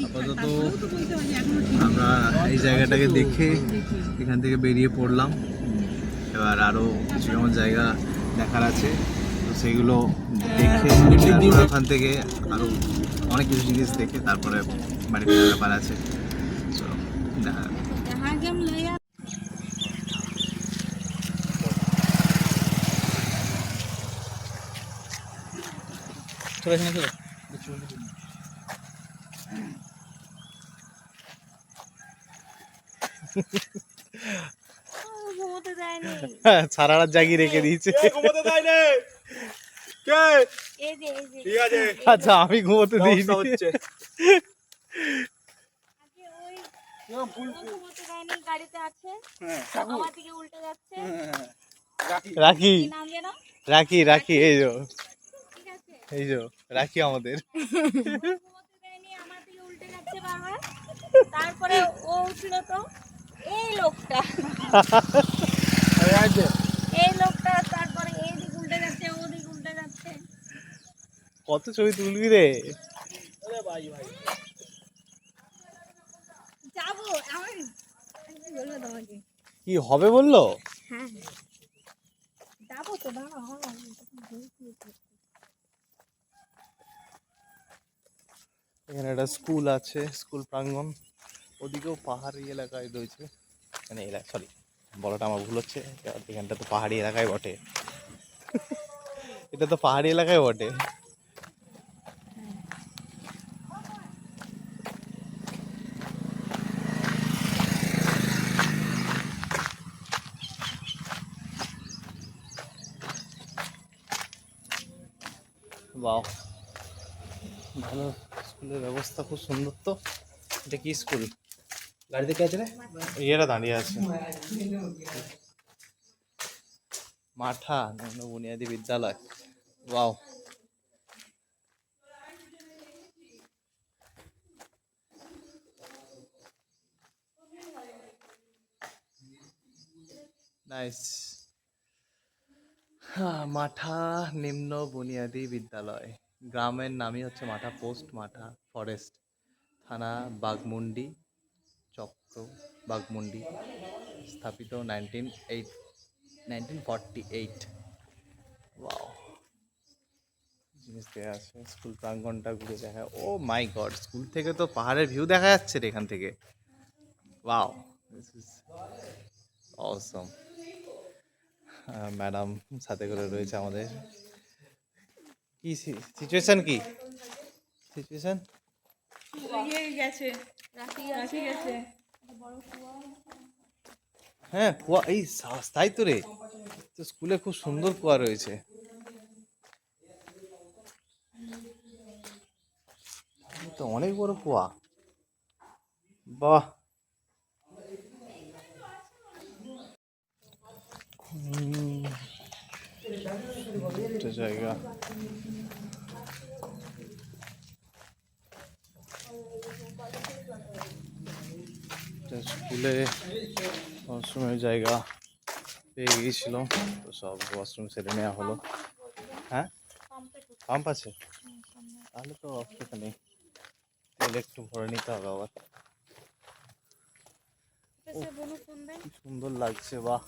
আপাতত আমরা এই জায়গাটাকে দেখে এখান থেকে বেরিয়ে পড়লাম। এবার আরও কিছু যেমন জায়গা দেখার আছে, তো সেগুলো দেখে ওখান থেকে আরও অনেক কিছু জিনিস দেখে তারপরে বাড়ি ফেরার ব্যাপার আছে। তো দেখা সারা রাত জাগিয়ে রেখে দিয়েছে। আচ্ছা আমি ঘুমোতে দিইনি। রাখি রাখি রাখি এই যো এই যো রাখি আমাদের। তারপরে ও উঠলো তো এই লোকটা তারপরে এই দিক উল্টে যাচ্ছে ও দিক উল্টে যাচ্ছে। কত ছবি তুলবি রে? যাবো আমি বলবো তোমাকে কি হবে বললো? হ্যাঁ যাবো তো দাঁড়াও। এখানে একটা স্কুল আছে, স্কুল প্রাঙ্গণ। ওদিকেও পাহাড়ি এলাকায় রয়েছে, মানে সরি বলাটা আমার ভুল হচ্ছে, এখানটা তো পাহাড়ি এলাকায় বটে। এটা তো পাহাড়ি এলাকায় বটে। বাহ, ভালো স্কুলের ব্যবস্থা খুব সুন্দর। তো এটা কি স্কুল? গাড়ি দেখে আছে রে, ইয়েরা দাঁড়িয়ে আছে। মাঠা নিম্ন বুনিয়াদী বিদ্যালয়। Wow, nice. মাঠা নিম্ন বুনিয়াদী বিদ্যালয়, গ্রামের নামই হচ্ছে মাঠা পোস্ট, মাঠা ফরেস্ট, থানা বাঘমুন্ডি, চক্র বাঘমুন্ডি, স্থাপিত 1948। ওয়াও, জিনিস দেওয়া আছে। স্কুল প্রাঙ্গণটা ঘুরে দেখা। ও মাই গড, স্কুল থেকে তো পাহাড়ের ভিউ দেখা যাচ্ছে রে এখান থেকে। Wow, this is Assam. Madam সাথে করে রয়েছে আমাদের। কি সিচুয়েশন, কি সিচুয়েশন? হ্যাঁ কুয়া, এই তাই তো রে, তো স্কুলে খুব সুন্দর কুয়া রয়েছে। তো অনেক বড় কুয়া, বাহ। একটা জায়গা, স্কুলে ওয়াশরুমের জায়গা পেয়ে গিয়েছিল, তো সব ওয়াশরুম সেরে নেওয়া হলো। হ্যাঁ পাম্প আছে, তাহলে তো অসুবিধা নেই, তেল একটু ভরে নিতে হবে আবার। কি সুন্দর লাগছে, বাহ।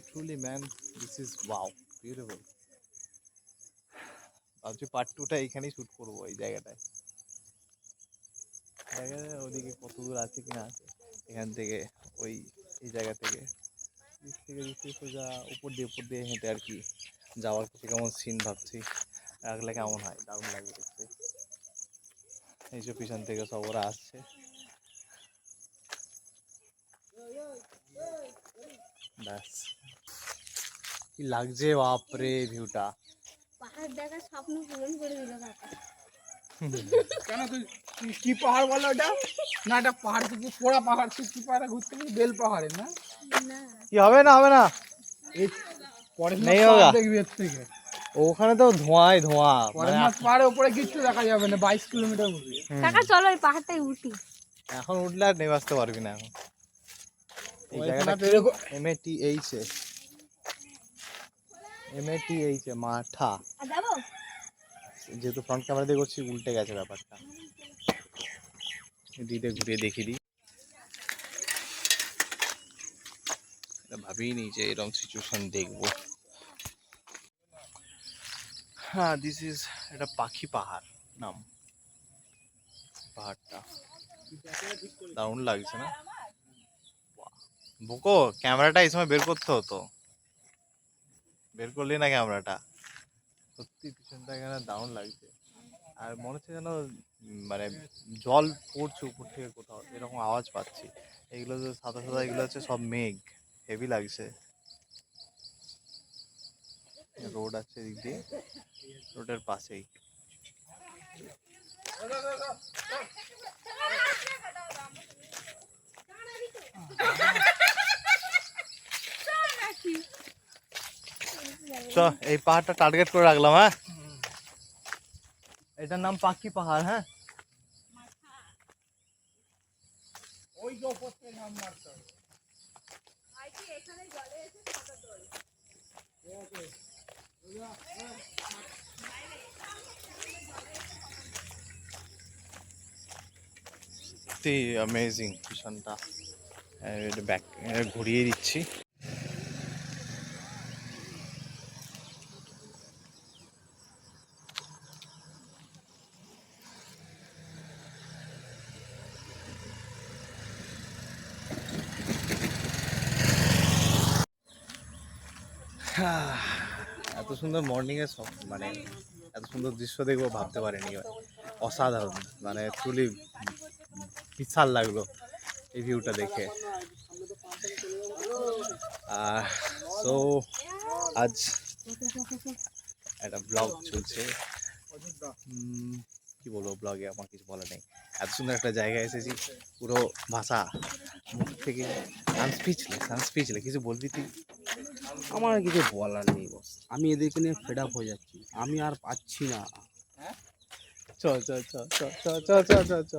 Truly man, this is wow, beautiful. ভাবছি পার্ট 2টা এখানেই শুট করবো, এই জায়গাটায়। ওদিকে কত দূর আছে কিনা, এখান থেকে ওই এই জায়গা থেকে সোজা উপর দিয়ে হেঁটে আর কি যাওয়ার কিছু কেমন সিন ভাবছি, রাখলে কেমন হয়, দারুণ লাগবে দেখতে। এইসব পিছন থেকে সব ওরা আসছে। ব্যাস, কি লাগছে বাপরে ভিউটা। পাহাড় দেখার স্বপ্ন পূরণ করে দিল কাকা। কেন তুই কি পাহাড় বলো এটা? না এটা পাহাড় থেকে পোড়া পাহাড়, তুই কি পাহাড়ে ঘুরতে গেলি? বেল পাহাড়ে না? কি হবে না হবে না, এই পরের নেই হোগা, দেখবি এর থেকে ওখানে তো ধোঁয়াই ধোঁয়া, পরের মাস পাহাড়ের উপরে কিচ্ছু দেখা যাবে না, 22 কিলোমিটার উঠবে। কাকা চলো এই পাহাড়টাই উঠি। এখন উঠলে আর নেমে আসতে পারবি না এখন। এই জায়গাটা MATH, MATH মাঠা, আর যাবো যেহেতু ফ্রন্ট ক্যামেরা দিয়ে করছি উল্টে গেছে ব্যাপারটা। দিতে ঘুরিয়ে দেখিয়ে দিই। ভাবিনি যে এরকম সিচুয়েশন দেখবো। হ্যাঁ, দিস ইজ এটা পাখি পাহাড় নাম পাহাড়টা। দারুণ লাগছে না? বুকো ক্যামেরাটা এই সময় বের করতে হতো, বের করলি না ক্যামেরাটা। সত্যি পিছনটা এখানে দারুণ লাগছে। আর মনে হচ্ছে যেন মানে জল পড়ছে উপর থেকে কোথাও, এরকম আওয়াজ পাচ্ছি। এগুলো যে সাদা সাদা এগুলো হচ্ছে সব মেঘ, হেভি লাগছে। রোড আছে এদিক দিয়ে, রোডের পাশেই। চ এই পাহাড়টা টার্গেট করে রাখলাম। হ্যাঁ, এটার নাম পাখি পাহাড়। হ্যাঁ, ওই যে ওপর থেকে ঝাঁপ মারতে হবে। অ্যামেজিং পিছনটা। ব্যাক ঘুরিয়ে দিচ্ছি। এত সুন্দর মর্নিং এ সব মানে এত সুন্দর দৃশ্য দেখবো ভাবতে পারিনি। অসাধারণ, মানে ট্রুলি বিশাল লাগলো এই ভিউটা দেখে। সো আজ একটা ব্লগ চলছে। কি বলবো, ব্লগে আমার কিছু বলা নেই। এত সুন্দর একটা জায়গায় এসেছি, পুরো ভাষা মুখ থেকে আনস্পিচলেস। কিছু বলবি তুই? আমার আর কিছু বলার নেই বস, আমি এদেরকে নিয়ে ফেড আপ হয়ে যাচ্ছি, আমি আর পাচ্ছি না। চ চ চ চ চ চ চ চ চ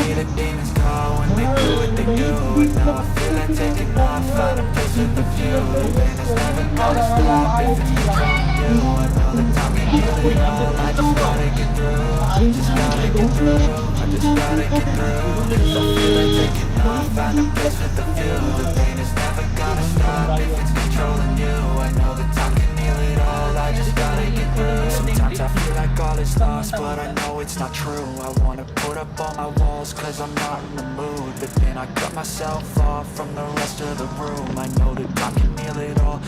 Hear the demons call when they do what they do. And now I feel like taking off, find a place with a view. And it's never gonna stop if it's controlling you. I know that time can heal it all. I just gotta get through. I just gotta get through. I just gotta get through. So I feel like taking off, find a place with a view. The pain is never gonna stop if it's controlling you. I know that time can heal it all. I just gotta get through. Sometimes I feel like all is lost, but I know it's not true. I wanna put up all my walls cause I'm not in the mood. But then I cut myself off from the rest of the room. I know that time can heal it all.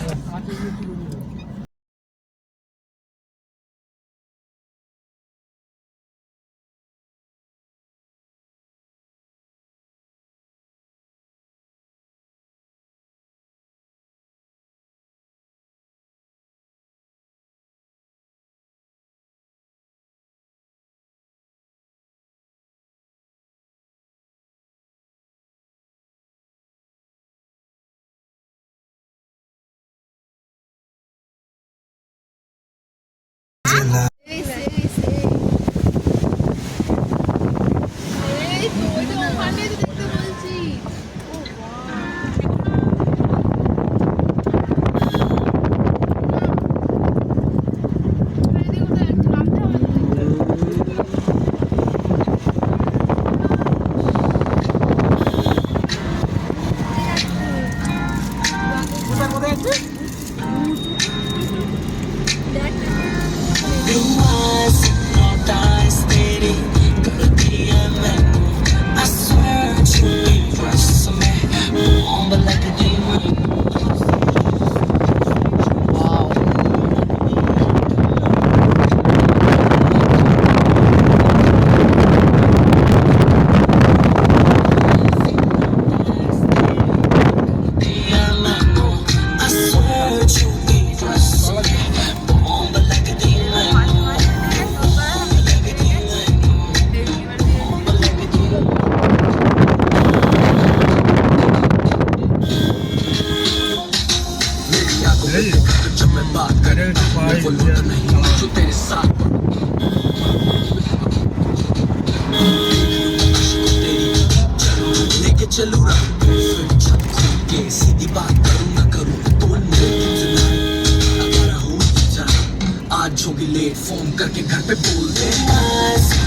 দেখ मैं बात करे मैं वो लौट नहीं जो तेरे साथ लेके चलू रहा के सीधी बात करूँ ना करूँ तो अगर हूँ आज होगी लेट फोन करके घर पे बोल दे